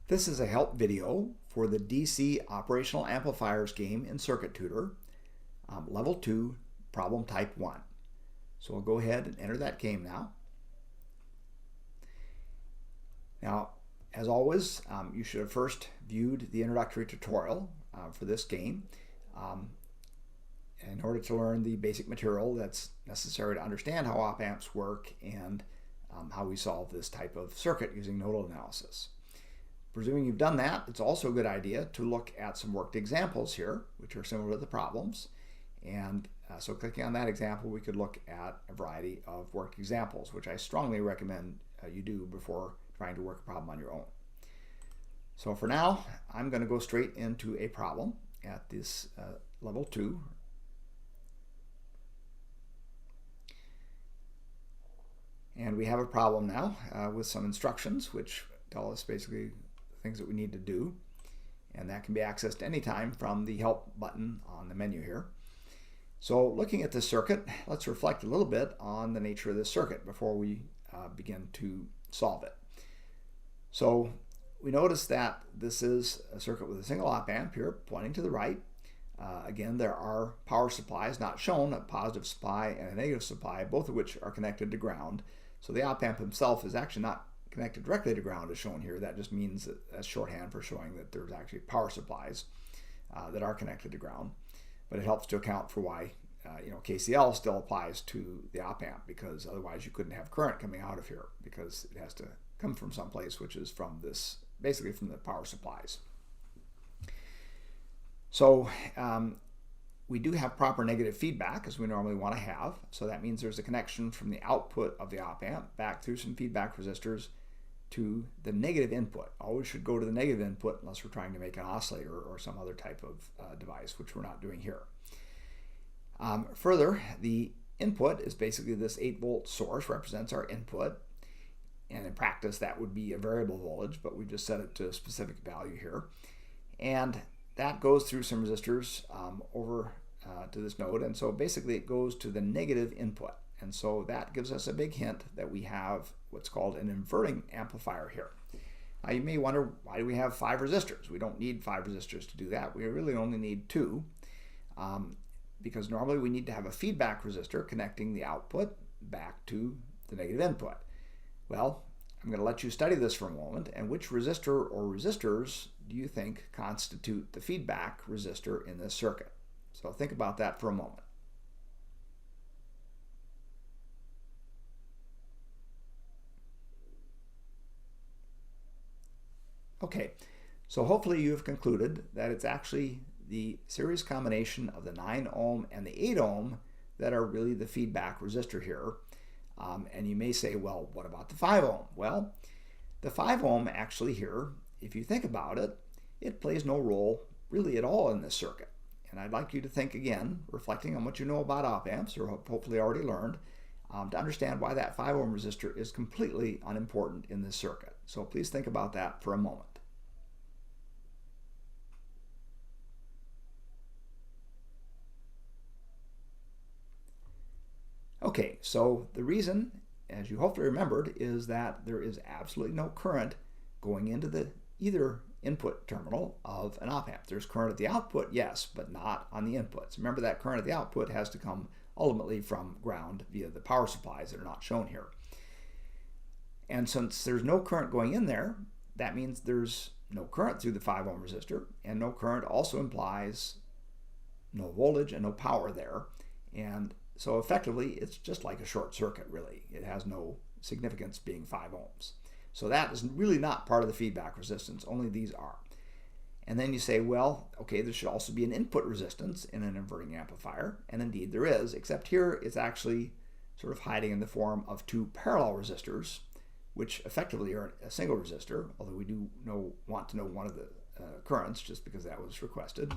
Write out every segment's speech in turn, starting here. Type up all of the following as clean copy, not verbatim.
This is a help video for the DC Operational Amplifiers game in Circuit Tutor, Level 2, Problem Type 1. So I'll go ahead and enter that game now. Now, as always, you should have first viewed the introductory tutorial for this game in order to learn the basic material that's necessary to understand how op-amps work and how we solve this type of circuit using nodal analysis. Presuming you've done that, it's also a good idea to look at some worked examples here, which are similar to the problems. And so clicking on that example, we could look at a variety of worked examples, which I strongly recommend you do before trying to work a problem on your own. So for now, I'm going to go straight into a problem at this level 2. And we have a problem now with some instructions which tell us basically things that we need to do, and that can be accessed anytime from the help button on the menu here. So looking at this circuit, let's reflect a little bit on the nature of this circuit before we begin to solve it. So we notice that this is a circuit with a single op-amp here pointing to the right. Again, there are power supplies not shown, a positive supply and a negative supply, both of which are connected to ground. So the op-amp himself is actually not connected directly to ground as shown here. That just means that that's shorthand for showing that there's actually power supplies that are connected to ground. But it helps to account for why KCL still applies to the op-amp, because otherwise you couldn't have current coming out of here because it has to come from someplace, which is from this, basically from the power supplies. So we do have proper negative feedback as we normally want to have. So that means there's a connection from the output of the op-amp back through some feedback resistors to the negative input. Always should go to the negative input unless we're trying to make an oscillator or some other type of device, which we're not doing here. Further, the input is basically this 8-volt source represents our input. And in practice, that would be a variable voltage, but we just set it to a specific value here. And that goes through some resistors over to this node, and so basically it goes to the negative input. And so that gives us a big hint that we have what's called an inverting amplifier here. Now you may wonder, why do we have 5 resistors? We don't need 5 resistors to do that. We really only need 2, because normally we need to have a feedback resistor connecting the output back to the negative input. Well, I'm going to let you study this for a moment, and which resistor or resistors do you think constitute the feedback resistor in this circuit? So think about that for a moment. Okay, so hopefully you have concluded that it's actually the series combination of the 9 ohm and the 8 ohm that are really the feedback resistor here. And you may say, well, what about the 5 ohm? Well, the 5 ohm actually here, if you think about it, it plays no role really at all in this circuit. And I'd like you to think again, reflecting on what you know about op-amps, or hopefully already learned, to understand why that 5 ohm resistor is completely unimportant in this circuit. So please think about that for a moment. Okay, so the reason, as you hopefully remembered, is that there is absolutely no current going into the either input terminal of an op-amp. There's current at the output, yes, but not on the inputs. Remember that current at the output has to come ultimately from ground via the power supplies that are not shown here. And since there's no current going in there, that means there's no current through the 5 ohm resistor, and no current also implies no voltage and no power there. And so effectively, it's just like a short circuit, really. It has no significance being 5 ohms. So that is really not part of the feedback resistance, only these are. And then you say, well, okay, there should also be an input resistance in an inverting amplifier, and indeed there is, except here it's actually sort of hiding in the form of 2 parallel resistors, which effectively are a single resistor, although we do want to know one of the currents, just because that was requested.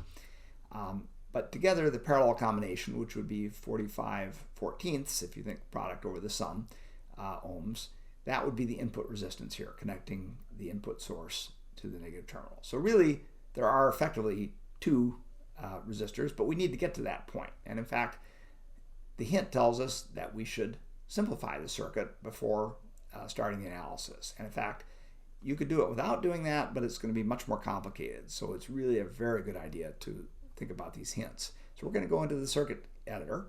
But together, the parallel combination, which would be 45/14ths, if you think product over the sum, ohms, that would be the input resistance here, connecting the input source to the negative terminal. So really, there are effectively 2 resistors, but we need to get to that point. And in fact, the hint tells us that we should simplify the circuit before starting the analysis. And in fact, you could do it without doing that, but it's going to be much more complicated. So it's really a very good idea to think about these hints. So we're going to go into the circuit editor.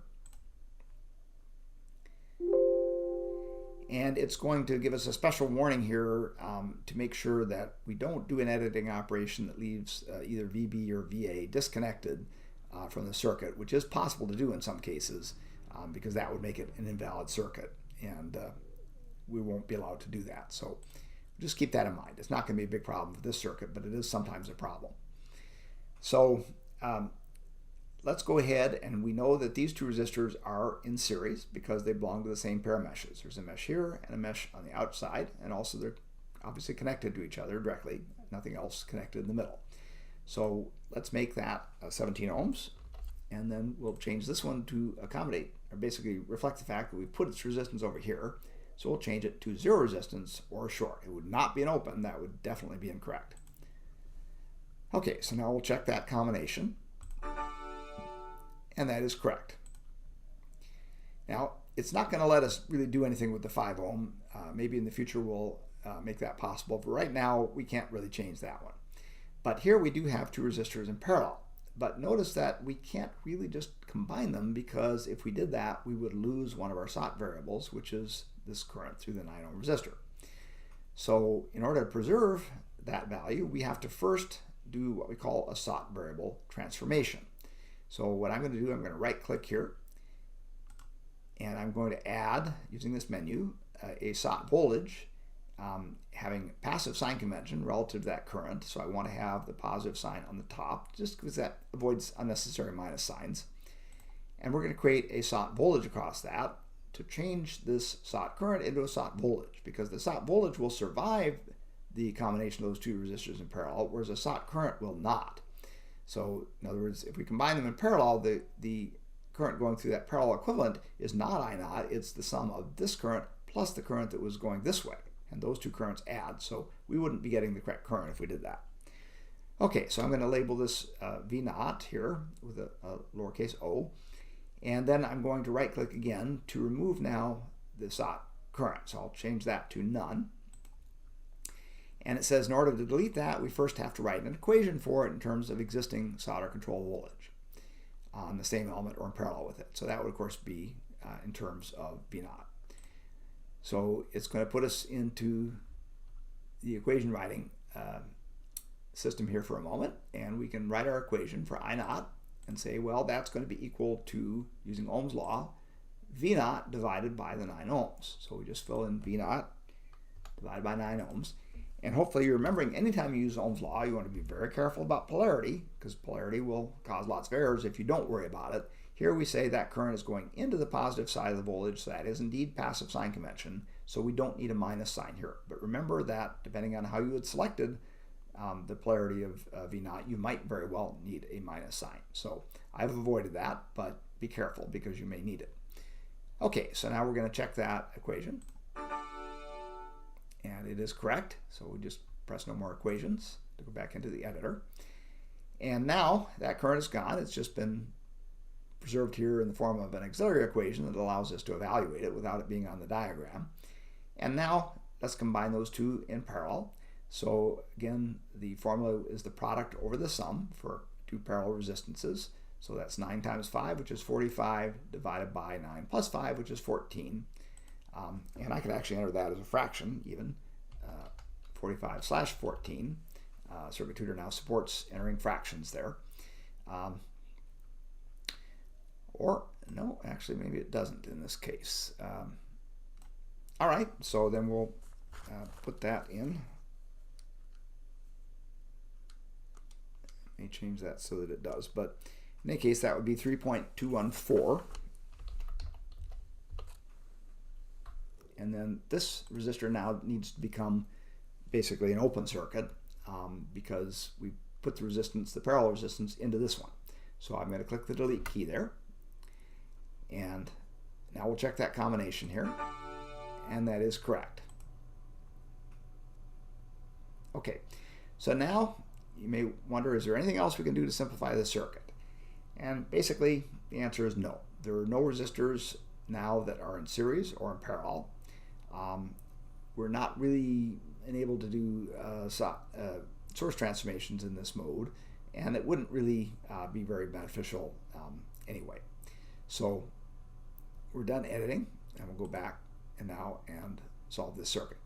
And it's going to give us a special warning here to make sure that we don't do an editing operation that leaves either VB or VA disconnected from the circuit, which is possible to do in some cases because that would make it an invalid circuit, and we won't be allowed to do that. So just keep that in mind. It's not going to be a big problem for this circuit, but it is sometimes a problem. So let's go ahead, and we know that these two resistors are in series because they belong to the same pair of meshes. There's a mesh here and a mesh on the outside, and also they're obviously connected to each other directly, nothing else connected in the middle. So let's make that 17 ohms, and then we'll change this one to accommodate, or basically reflect the fact that we put its resistance over here. So we'll change it to 0 resistance or short. It would not be an open. That would definitely be incorrect. Okay, so now we'll check that combination. And that is correct. Now, it's not going to let us really do anything with the 5 ohm. Maybe in the future we'll make that possible. But right now, we can't really change that one. But here we do have two resistors in parallel. But notice that we can't really just combine them, because if we did that, we would lose one of our SOT variables, which is this current through the 9 ohm resistor. So in order to preserve that value, we have to first do what we call a SOT variable transformation. So what I'm going to do, I'm going to right click here, and I'm going to add, using this menu, a SOT voltage, having passive sign convention relative to that current. So I want to have the positive sign on the top, just because that avoids unnecessary minus signs. And we're going to create a SOT voltage across that to change this SOT current into a SOT voltage, because the SOT voltage will survive the combination of those two resistors in parallel, whereas a SOT current will not. So in other words, if we combine them in parallel, the current going through that parallel equivalent is not I naught, it's the sum of this current plus the current that was going this way. And those two currents add, so we wouldn't be getting the correct current if we did that. Okay, so I'm going to label this V naught here with a lowercase o, and then I'm going to right click again to remove now the SOT current. So I'll change that to none. And it says in order to delete that, we first have to write an equation for it in terms of existing solder control voltage on the same element or in parallel with it. So that would of course be in terms of V naught. So it's going to put us into the equation writing system here for a moment, and we can write our equation for I naught and say, well, that's going to be equal to, using Ohm's law, V naught divided by the 9 ohms. So we just fill in V naught divided by 9 ohms. And hopefully you're remembering, anytime you use Ohm's law, you want to be very careful about polarity, because polarity will cause lots of errors if you don't worry about it. Here we say that current is going into the positive side of the voltage, so that is indeed passive sign convention, so we don't need a minus sign here. But remember that depending on how you had selected the polarity of V naught, you might very well need a minus sign. So I've avoided that, but be careful because you may need it. Okay, so now we're going to check that equation. And it is correct, so we just press no more equations to go back into the editor. And now that current is gone. It's just been preserved here in the form of an auxiliary equation that allows us to evaluate it without it being on the diagram. And now let's combine those two in parallel. So again, the formula is the product over the sum for two parallel resistances. So that's 9 times 5, which is 45, divided by 9 plus 5, which is 14. And I could actually enter that as a fraction even, 45/14. Circuit Tutor now supports entering fractions there. Or, no, actually maybe it doesn't in this case. All right, so then we'll put that in. Let me change that so that it does. But in any case, that would be 3.214. And then this resistor now needs to become basically an open circuit because we put the resistance, the parallel resistance, into this one. So I'm going to click the delete key there. And now we'll check that combination here. And that is correct. Okay, so now you may wonder, is there anything else we can do to simplify the circuit? And basically the answer is no. There are no resistors now that are in series or in parallel. We're not really enabled to do source transformations in this mode, and it wouldn't really be very beneficial anyway. So we're done editing, and we'll go back and solve this circuit.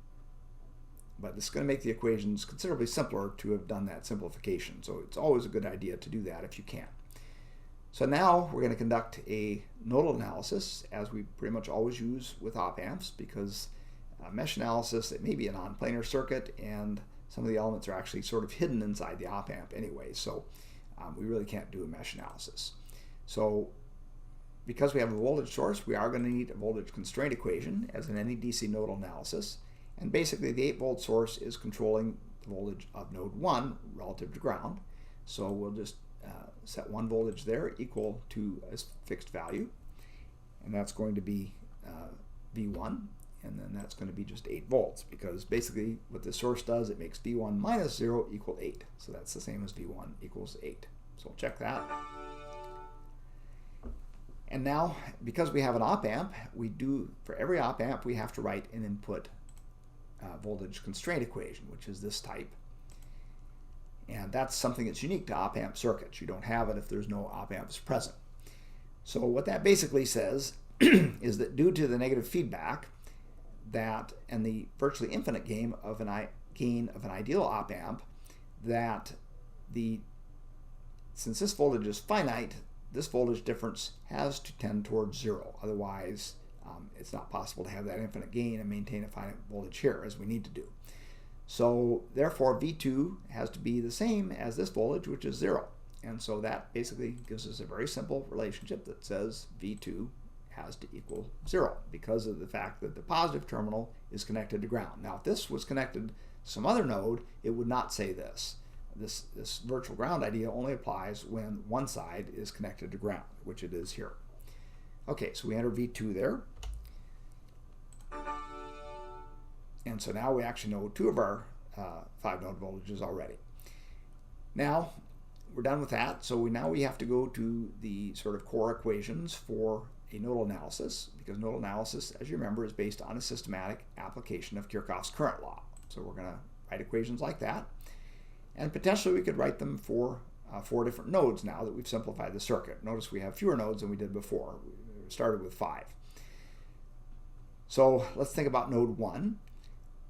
But this is going to make the equations considerably simpler to have done that simplification. So it's always a good idea to do that if you can. So now we're going to conduct a nodal analysis, as we pretty much always use with op-amps, because mesh analysis, it may be a non-planar circuit, and some of the elements are actually sort of hidden inside the op-amp anyway, so we really can't do a mesh analysis. So because we have a voltage source, we are going to need a voltage constraint equation, as in any DC nodal analysis. And basically the 8-volt source is controlling the voltage of node 1 relative to ground. So we'll just set one voltage there equal to a fixed value. And that's going to be V1. And then that's going to be just 8 volts, because basically what the source does, it makes V1 minus 0 equal 8. So that's the same as V1 equals 8. So we'll check that. And now, because we have an op-amp, for every op-amp, we have to write an input voltage constraint equation, which is this type. And that's something that's unique to op-amp circuits. You don't have it if there's no op-amps present. So what that basically says is that due to the negative feedback and the virtually infinite gain of an ideal op-amp, that since this voltage is finite, this voltage difference has to tend towards 0. Otherwise, it's not possible to have that infinite gain and maintain a finite voltage here, as we need to do. So therefore, V2 has to be the same as this voltage, which is 0. And so that basically gives us a very simple relationship that says V2 has to equal 0, because of the fact that the positive terminal is connected to ground. Now, if this was connected to some other node, it would not say this. This virtual ground idea only applies when one side is connected to ground, which it is here. Okay, so we enter V2 there. And so now we actually know 2 of our 5-node voltages already. Now, we're done with that. So now we have to go to the sort of core equations for a nodal analysis, because nodal analysis, as you remember, is based on a systematic application of Kirchhoff's current law. So we're going to write equations like that. And potentially we could write them for 4 different nodes now that we've simplified the circuit. Notice we have fewer nodes than we did before. We started with 5. So let's think about node 1.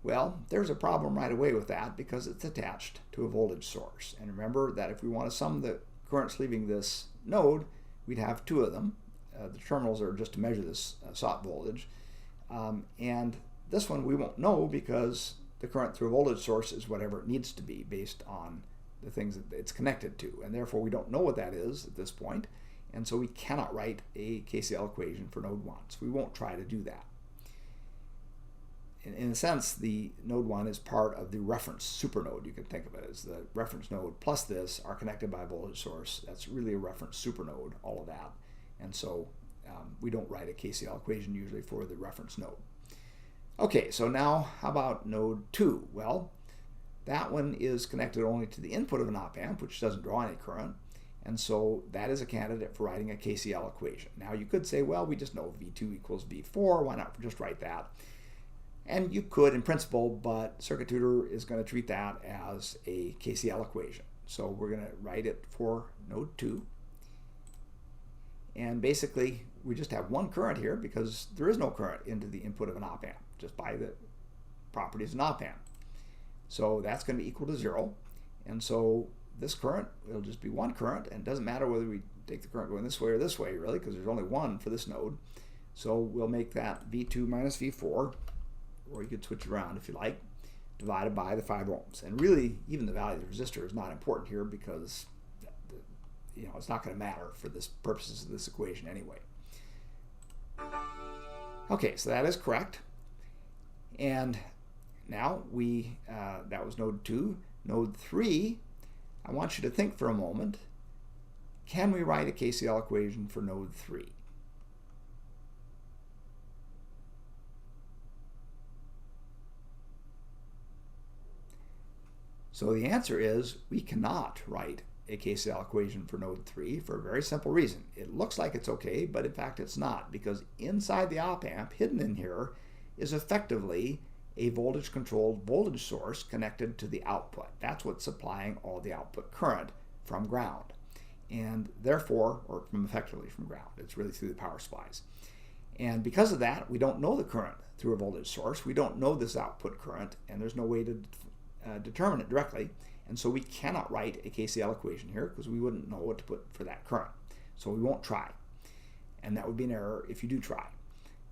Well, there's a problem right away with that, because it's attached to a voltage source. And remember that if we want to sum the currents leaving this node, we'd have 2 of them. The terminals are just to measure this sought voltage. And this one we won't know, because the current through a voltage source is whatever it needs to be based on the things that it's connected to. And therefore we don't know what that is at this point. And so we cannot write a KCL equation for node 1. So we won't try to do that. In a sense, the node 1 is part of the reference supernode. You can think of it as the reference node plus this are connected by a voltage source. That's really a reference supernode, all of that. And so we don't write a KCL equation usually for the reference node. Okay, so now how about node 2? Well, that one is connected only to the input of an op-amp, which doesn't draw any current. And so that is a candidate for writing a KCL equation. Now you could say, well, we just know V2 equals V4. Why not just write that? And you could in principle, but Circuit Tutor is going to treat that as a KCL equation. So we're going to write it for node 2. And basically, we just have one current here because there is no current into the input of an op-amp, just by the properties of an op-amp. So that's going to be equal to 0. And so this current, it'll just be one current, and it doesn't matter whether we take the current going this way or this way, really, because there's only one for this node. So we'll make that V2 minus V4, or you could switch it around if you like, divided by the 5 ohms. And really, even the value of the resistor is not important here, because it's not going to matter for this purposes of this equation anyway. Okay, so that is correct. And now that was node 2. Node 3, I want you to think for a moment, can we write a KCL equation for node 3? So the answer is we cannot write a KCL equation for node 3 for a very simple reason. It looks like it's okay, but in fact it's not, because inside the op-amp, hidden in here, is effectively a voltage-controlled voltage source connected to the output. That's what's supplying all the output current from ground. And therefore, or effectively from ground, it's really through the power supplies. And because of that, we don't know the current through a voltage source. We don't know this output current, and there's no way to determine it directly. And so we cannot write a KCL equation here because we wouldn't know what to put for that current. So we won't try. And that would be an error if you do try.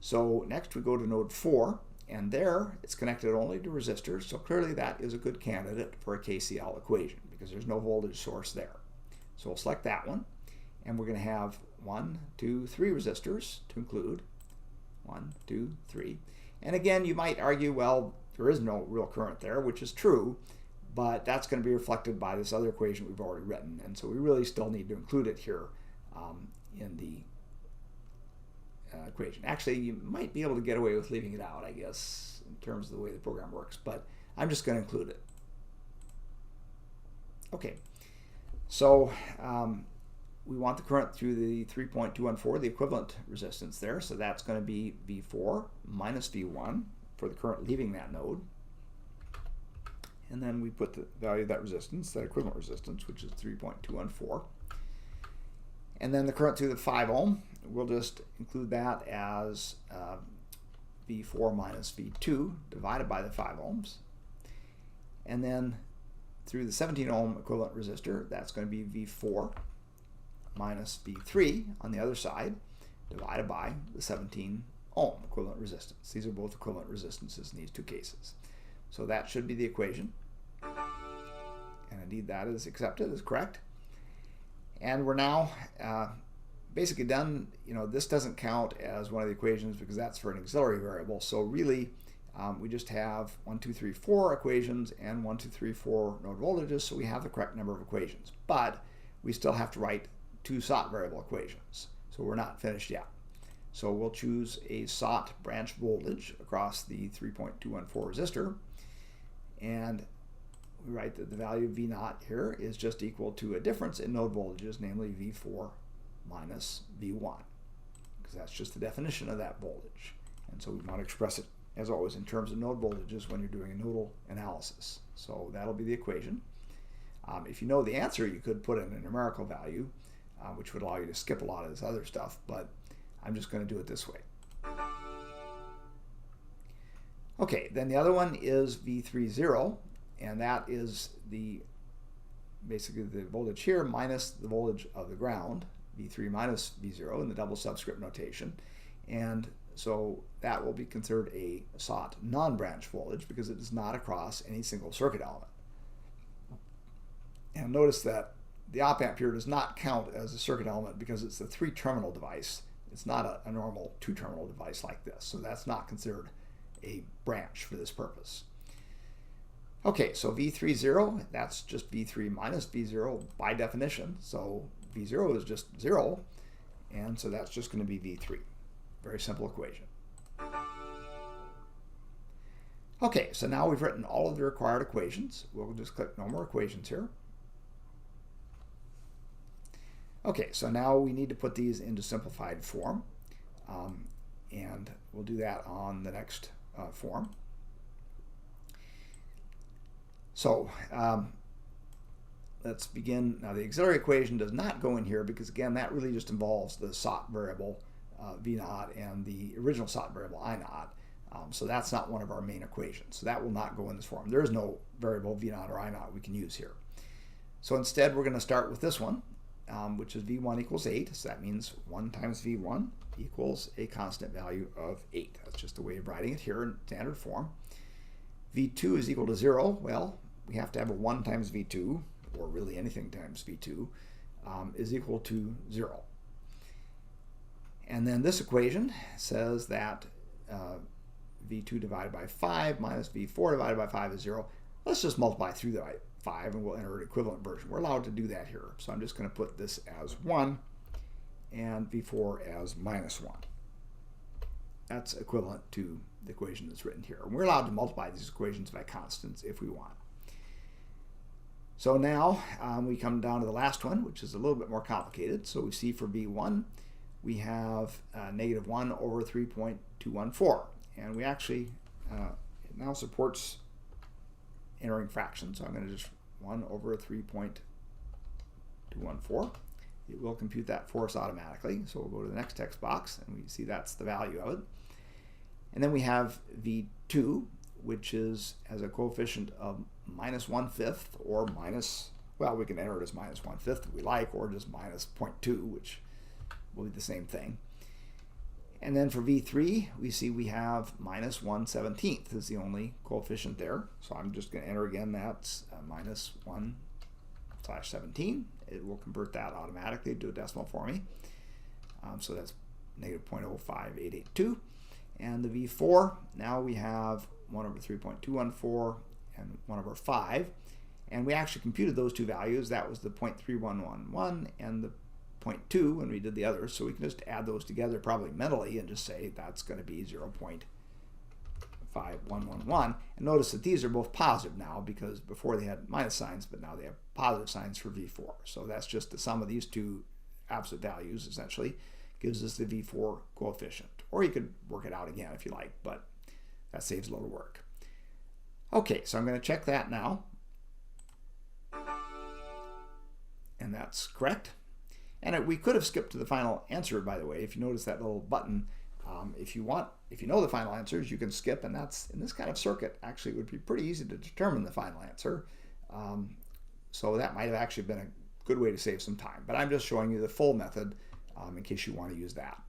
So next we go to node 4, and there it's connected only to resistors. So clearly that is a good candidate for a KCL equation because there's no voltage source there. So we'll select that one, and we're going to have 1, 2, 3 resistors to include. 1, 2, 3. And again, you might argue, well, there is no real current there, which is true, but that's going to be reflected by this other equation we've already written, and so we really still need to include it here in the equation. Actually, you might be able to get away with leaving it out, I guess, in terms of the way the program works, but I'm just going to include it. Okay, so we want the current through the 3.214, the equivalent resistance there, so that's going to be V4 minus V1 for the current leaving that node. And then we put the value of that resistance, that equivalent resistance, which is 3.214. And then the current through the 5 ohm, we'll just include that as V4 minus V2 divided by the 5 ohms. And then through the 17 ohm equivalent resistor, that's going to be V4 minus V3 on the other side divided by the 17 ohm equivalent resistance. These are both equivalent resistances in these two cases. So that should be the equation. And indeed that is accepted, is correct. And we're now basically done. You know, this doesn't count as one of the equations because that's for an auxiliary variable. So really, we just have 1, 2, 3, 4 equations and 1, 2, 3, 4 node voltages. So we have the correct number of equations. But we still have to write 2 SOT variable equations. So we're not finished yet. So we'll choose a SOT branch voltage across the 3.214 resistor. And we write that the value of V0 here is just equal to a difference in node voltages, namely V4 minus V1, because that's just the definition of that voltage. And so we want to express it, as always, in terms of node voltages when you're doing a nodal analysis. So that'll be the equation. If you know the answer, you could put in a numerical value, which would allow you to skip a lot of this other stuff, but I'm just going to do it this way. Okay, then the other one is V30, and that is basically the voltage here minus the voltage of the ground, V3 minus V0 in the double subscript notation. And so that will be considered a SOT non-branch voltage because it is not across any single circuit element. And notice that the op-amp here does not count as a circuit element because it's a 3-terminal device. It's not a normal 2-terminal device like this, so that's not considered a branch for this purpose. Okay, so V30, that's just V3 minus V0 by definition. So V0 is just 0, and so that's just going to be V3. Very simple equation. Okay, so now we've written all of the required equations. We'll just click no more equations here. Okay, so now we need to put these into simplified form, and we'll do that on the next form. So let's begin. Now the auxiliary equation does not go in here because again that really just involves the SOT variable V0 and the original SOT variable I0. So that's not one of our main equations. So that will not go in this form. There is no variable V0 or I0 we can use here. So instead we're going to start with this one, which is V1 equals 8. So that means 1 times V1 equals a constant value of 8. That's just a way of writing it here in standard form. V2 is equal to 0. Well, we have to have a 1 times V2, or really anything times V2, is equal to 0. And then this equation says that V2 divided by 5 minus V4 divided by 5 is 0. Let's just multiply through the 5 and we'll enter an equivalent version. We're allowed to do that here. So I'm just going to put this as 1 and V4 as minus 1. That's equivalent to the equation that's written here. And we're allowed to multiply these equations by constants if we want. So now we come down to the last one, which is a little bit more complicated. So we see for V1, we have -1 over 3.214. And we actually, now supports entering fractions. So I'm going to just 1 over 3.214. It will compute that for us automatically. So we'll go to the next text box, and we see that's the value of it. And then we have V2, which has a coefficient of -1/5 or minus, well, we can enter it as -1/5 if we like, or just -0.2, which will be the same thing. And then for V3, we see we have -1/17 is the only coefficient there. So I'm just going to enter again, that's -1/17. It will convert that automatically to a decimal for me. So that's -0.05882. And the V4, now we have 1 over 3.214 and 1 over 5. And we actually computed those two values. That was the 0.3111 and the 0.2 when we did the others. So we can just add those together probably mentally and just say that's going to be 0.5111. And notice that these are both positive now, because before they had minus signs, but now they have positive signs for V4. So that's just the sum of these two absolute values, essentially, gives us the V4 coefficient. Or you could work it out again if you like, but that saves a little work. Okay, so I'm going to check that now. And that's correct. And we could have skipped to the final answer, by the way. If you notice that little button, if you know the final answers, you can skip, and that's, in this kind of circuit, actually it would be pretty easy to determine the final answer. So that might have actually been a good way to save some time. But I'm just showing you the full method in case you want to use that.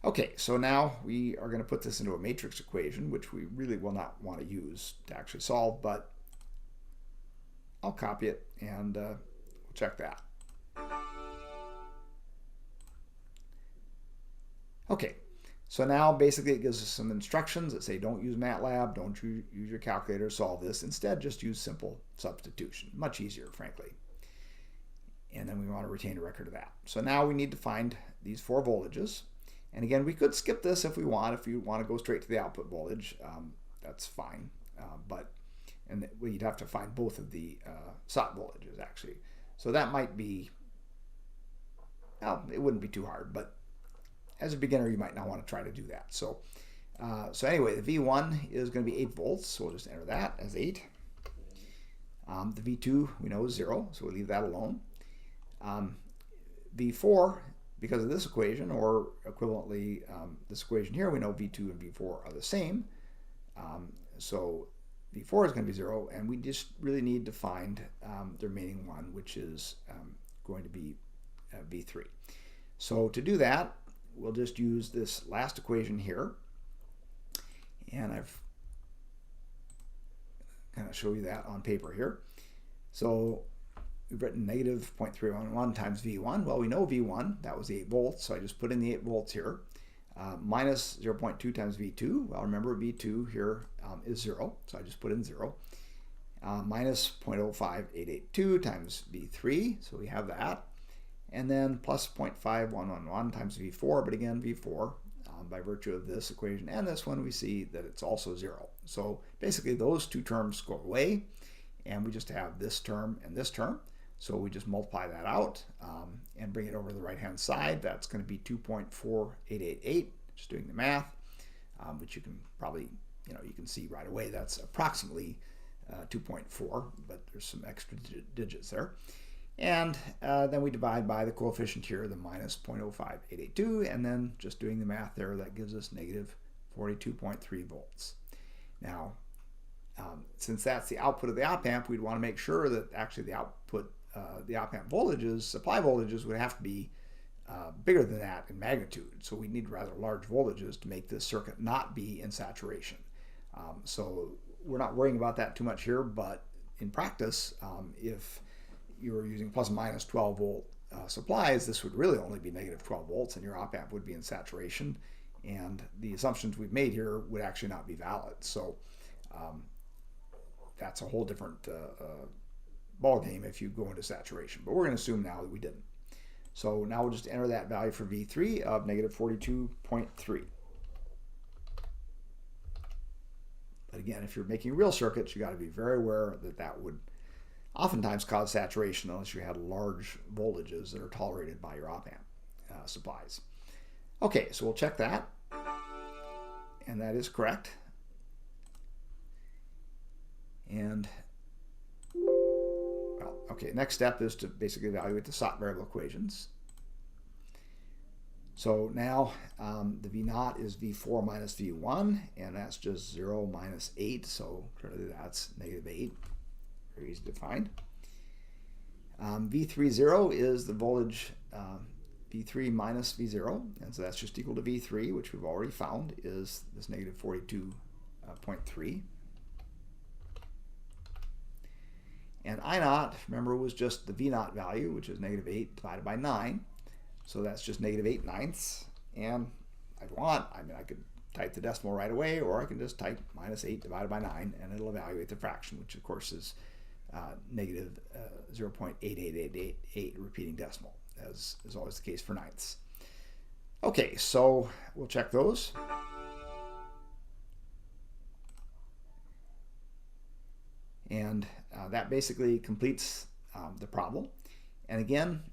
Okay, so now we are going to put this into a matrix equation, which we really will not want to use to actually solve, but I'll copy it and we'll check that. Okay, so now basically it gives us some instructions that say don't use MATLAB, don't use your calculator to solve this. Instead, just use simple substitution. Much easier, frankly. And then we want to retain a record of that. So now we need to find these 4 voltages. And again, we could skip this if we want. If you want to go straight to the output voltage, that's fine. And you'd have to find both of the sought voltages, actually. So that might be, well, it wouldn't be too hard, but as a beginner, you might not want to try to do that. So, anyway, the V1 is going to be 8 volts, so we'll just enter that as 8. The V2 we know is 0, so we'll leave that alone. V4, because of this equation, or equivalently this equation here, we know V2 and V4 are the same. So V4 is going to be 0, and we just really need to find the remaining one, which is going to be V3. So to do that, we'll just use this last equation here, and I've kind of show you that on paper here. So we've written negative 0.311 times V1. Well, we know V1, that was the 8 volts, so I just put in the 8 volts here. Minus 0.2 times V2. Well, remember V2 here is 0, so I just put in 0. Minus 0.05882 times V3, so we have that. And then plus 0.5111 times V4, but again, V4, by virtue of this equation and this one, we see that it's also 0. So basically those two terms go away, and we just have this term and this term. So we just multiply that out and bring it over to the right-hand side. That's going to be 2.4888, just doing the math, which you can probably, you can see right away that's approximately 2.4, but there's some extra digits there. And then we divide by the coefficient here, the minus 0.05882, and then just doing the math there, that gives us negative 42.3 volts. Now, since that's the output of the op-amp, we'd want to make sure that actually the output, the op-amp voltages, supply voltages, would have to be bigger than that in magnitude. So we need rather large voltages to make this circuit not be in saturation. So we're not worrying about that too much here, but in practice, if you were using plus or minus 12 volt supplies, this would really only be negative 12 volts, and your op-amp would be in saturation, and the assumptions we've made here would actually not be valid. So that's a whole different ball game if you go into saturation, but we're going to assume now that we didn't. So now we'll just enter that value for V3 of negative 42.3. But again, if you're making real circuits, you got to be very aware that that would oftentimes cause saturation unless you had large voltages that are tolerated by your op-amp supplies. Okay, so we'll check that, and that is correct. And, well, okay, next step is to basically evaluate the SOT variable equations. So now the V0 is V4 minus V1, and that's just 0 minus 8, so clearly that's -8. Very easy to find. V30 is the voltage V3 minus V0, and so that's just equal to V3, which we've already found is this -42.3. And I0, remember, was just the V0 value, which is -8 divided by 9. So that's just -8/9. And if I want, I could type the decimal right away, or I can just type -8 divided by 9, and it'll evaluate the fraction, which of course is -0.8888, repeating decimal, as is always the case for ninths. Okay, so we'll check those. And that basically completes the problem. And again,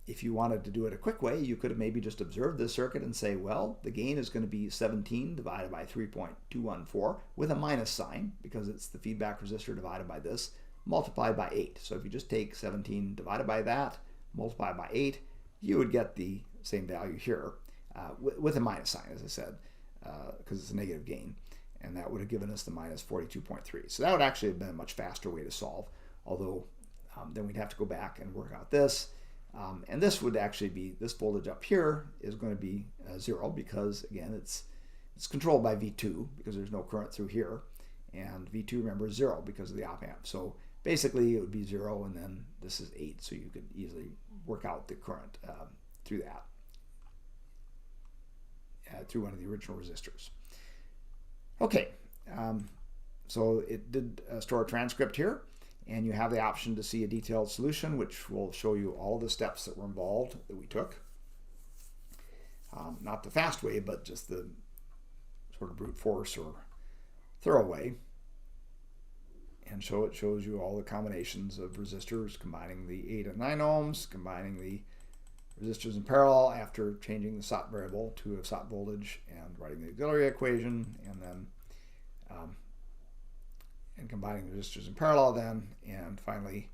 if you wanted to do it a quick way, you could have maybe just observed this circuit and say, well, the gain is going to be 17 divided by 3.214 with a minus sign, because it's the feedback resistor divided by this, multiplied by 8. So if you just take 17 divided by that, multiplied by 8, you would get the same value here with a minus sign, as I said, because it's a negative gain. And that would have given us the -42.3. So that would actually have been a much faster way to solve, although then we'd have to go back and work out this. And this would actually be, this voltage up here is going to be 0, because again it's controlled by V2 because there's no current through here, and V2, remember, is 0 because of the op amp. So basically it would be 0, and then this is 8, so you could easily work out the current through that, through one of the original resistors. Okay, so it did store a transcript here, and you have the option to see a detailed solution, which will show you all the steps that were involved that we took. Not the fast way, but just the sort of brute force or thorough way. And so it shows you all the combinations of resistors, combining the 8 and 9 ohms, combining the resistors in parallel after changing the SOT variable to a SOT voltage, and writing the auxiliary equation, and then and combining the resistors in parallel then, and finally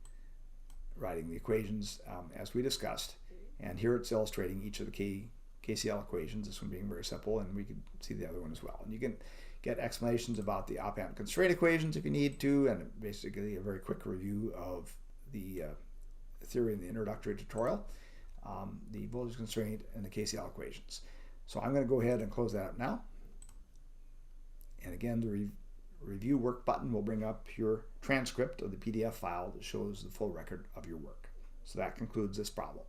writing the equations as we discussed. And here it's illustrating each of the KCL equations, this one being very simple, and we could see the other one as well. And you can get explanations about the op-amp constraint equations if you need to, and basically a very quick review of the theory in the introductory tutorial, the voltage constraint, and the KCL equations. So I'm going to go ahead and close that up now. And again, the review work button will bring up your transcript of the PDF file that shows the full record of your work. So that concludes this problem.